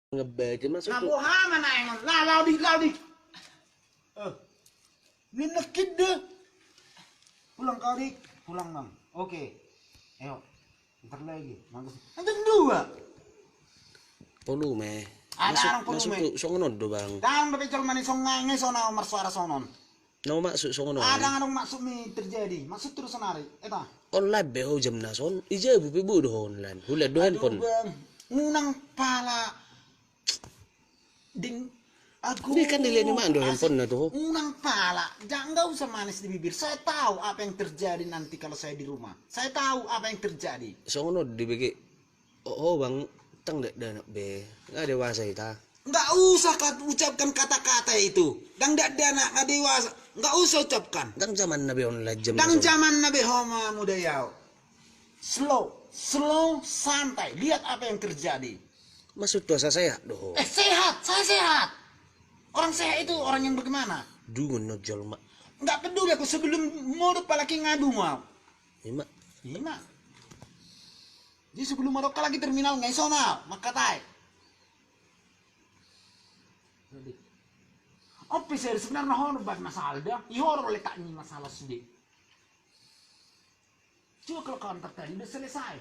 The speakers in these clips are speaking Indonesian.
Ngebaca masuk Nah, tuh. buha mana yang lah laudi. Ini nekid deh. Pulang kau dik, pulang bang. Oke. Ayo. Ntar lagi. Manggus. Nanti dua. Polu me. Ada orang polu Masuk me. tuh songonon do bang. Dan bepecol manis songai sona umar suara sonon. Nau masuk songonon. Ada ngadong maksud mi terjadi. Maksud terus sonari. Eta. Online be ho jam nason. Ija bu pibu do online. Hulat do handphone. Bang. Ngunang pala. Ding. Aku Ini kan dilihat di mana do handphone na tuh. Unang pala, jangan nggak usah manis di bibir. Saya tahu apa yang terjadi nanti kalau saya di rumah. Saya tahu apa yang terjadi. Songonon dibagi. Oh bang, tang dek danak be. Nggak dewasa ita. Nggak usah ucapkan kata-kata itu. Dang dak dana nggak dewasa. Nggak usah ucapkan. Dang zaman nabi online jam. Dang zaman Nabi Homa muda yau. Slow, santai. Lihat apa yang terjadi. Masuk tuh saya do. Sehat, saya sehat. Orang sehat itu orang yang bagaimana? Dungun no jol mak. Nggak peduli aku sebelum modal palaki ngadu mau. Ima. Iya. Jadi sebelum modal lagi terminal nggak sonal, makatai. Officer sebenarnya horor buat masalah dah. Horor letaknya masalah sudah. Coba kalau kontak tadi udah selesai.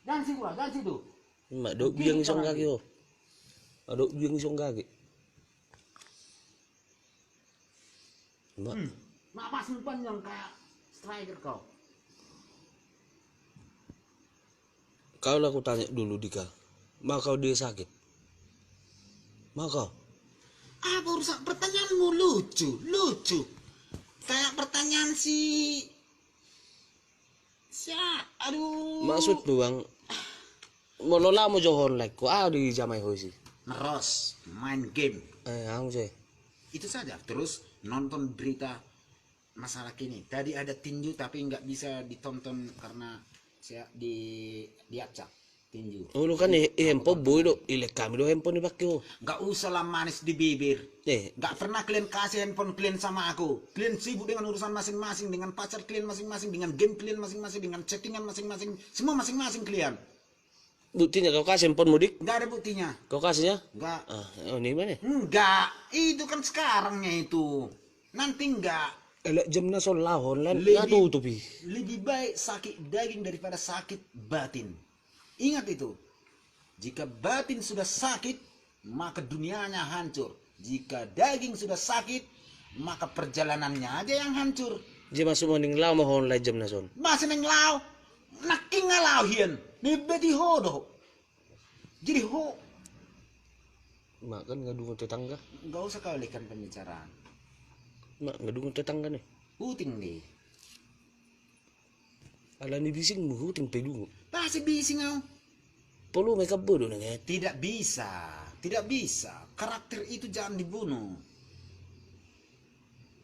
Jangan sih gua, jangan sih tuh. Ima do biang isong kaki ho. Ado biang isong kaki. Napas panjang kayak striker kau. Kau lah aku tanya dulu Dika. Mau kau dia sakit? Mau kau? Apa urusan pertanyaanmu lucu. Kayak pertanyaan aduh. Maksud tuh bang. Mau lola mau johon like ko di jamai hoisi. Meros, main game. Aku sih. Itu saja. Terus nonton berita masalah kini. Tadi ada tinju tapi nggak bisa ditonton karena saya diacak tinju. Oh lu kan handphone boy do, ilek kami do handphone dipakai ho. Nggak usah lah manis di bibir. Eh, Nggak pernah kalian kasih handphone kalian sama aku. Kalian sibuk dengan urusan masing-masing, dengan pacar kalian masing-masing, dengan game kalian masing-masing, dengan chattingan masing-masing, semua masing-masing kalian. buktinya kau kasih handphone mudik? Nggak ada buktinya. Kau kasihnya? Nggak. Oh ini mana? Enggak. Itu kan sekarangnya itu. Nanti enggak. Elek jam na sol lahon lan Lebih- ngadu tupi. Lebih baik sakit daging daripada sakit batin. Ingat itu. Jika batin sudah sakit, maka dunianya hancur. Jika daging sudah sakit, maka perjalanannya aja yang hancur. Dia masuk mending lau mohon lai jam na son. Masih neng lau, naking ngalau hian. Nibeti ho doh. Jadi ho. Mak kan ngadu ng tetangga. Enggak usah kau alihkan pembicaraan. Mak ngadu ng tetangga nih. Puting nih. Ala ni bising mo huting pedungo. Pasti bising kau. Polo may kabodo na nget. Tidak bisa, tidak bisa. Karakter itu jangan dibunuh.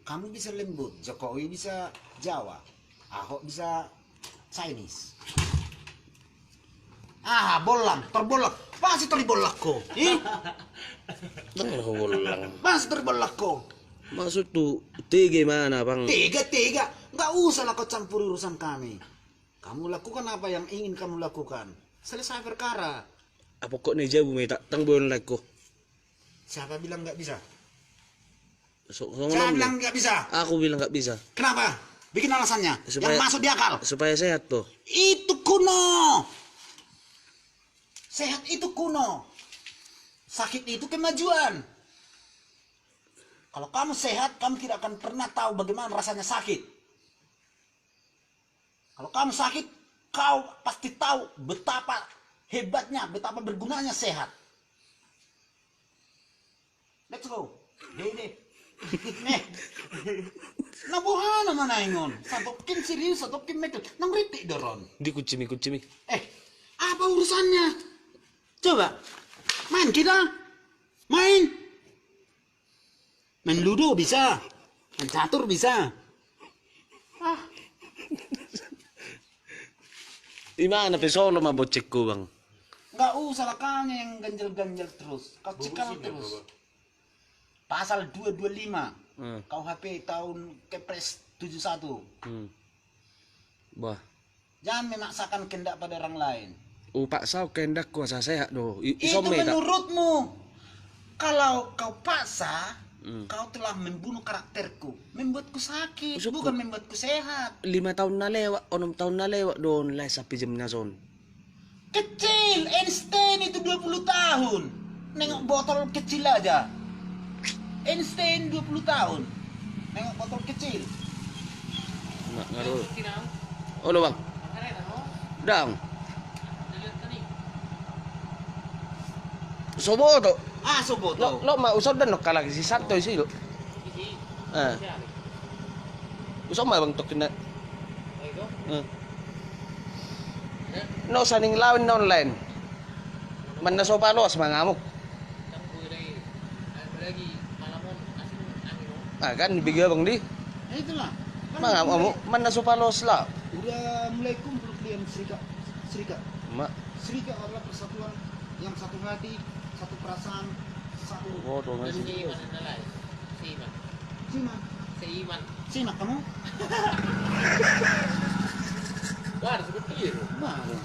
Kamu bisa lembut, Jokowi bisa Jawa, Ahok bisa Chinese. Terbolak. Pasti terbolak kok. Tang ko lang. Pasti terbolak kok. Maksud tuh tige mana bang? Tiga. Nggak usah lah kau campur urusan kami. Kamu lakukan apa yang ingin kamu lakukan. Selesai perkara. Apa kok nih jabu may tang bon like ko? Siapa bilang nggak bisa? So, Siapa bilang nggak bisa? Aku bilang nggak bisa. Kenapa? Bikin alasannya. Yang masuk di akal. Supaya sehat tuh. Itu kuno. Sehat itu kuno. Sakit itu kemajuan. Kalau kamu sehat, kamu tidak akan pernah tahu bagaimana rasanya sakit. Kalau kamu sakit, kau pasti tahu betapa hebatnya, betapa bergunanya sehat. Let's go. Dede. Nih. Nabuhana mana ingon? Satopkin serius, satopkin metal. Nang ritik doron. Di kucimi. Apa urusannya? Coba, main kita. Main ludo bisa. Main catur bisa. Di mana pesono mabocek ko bang? Nggak usah lah kanya yang ganjel-ganjel terus. Kau cikal terus. Pasal 225 KUHP tahun Kepres 71. Bah. Jangan memaksakan kehendak pada orang lain. Paksa kehendak kuasa sehat do. Itu Isome tak. menurutmu. Kalau kau paksa, Hmm. kau telah membunuh karakterku, membuatku sakit, Usuk bukan membuatku sehat. 5 tahun na lewat, 6 tahun na lewat doon lah sapi jam na son. Kecil, Einstein itu 20 tahun. Nengok botol kecil aja. Einstein 20 tahun. Nengok botol kecil. Nak ngaruh. Oh, lo bang. Dang. Sobo to. Ah, Lo soboto. lo ma usod dan kala si santo isi lo. Usod ma bang to kina. No saning lawin na online. Man na sopa los mangamok. Ah kan bigyan bang di. Itulah. Mangamok man na sopa los lah. Udah mulai kumpul kalian serikat. Ma. Serikat adalah persatuan yang satu hati, satu perasaan, satu. Oh, to masih. Simak. Simak kamu? Wah, seperti itu. Mana?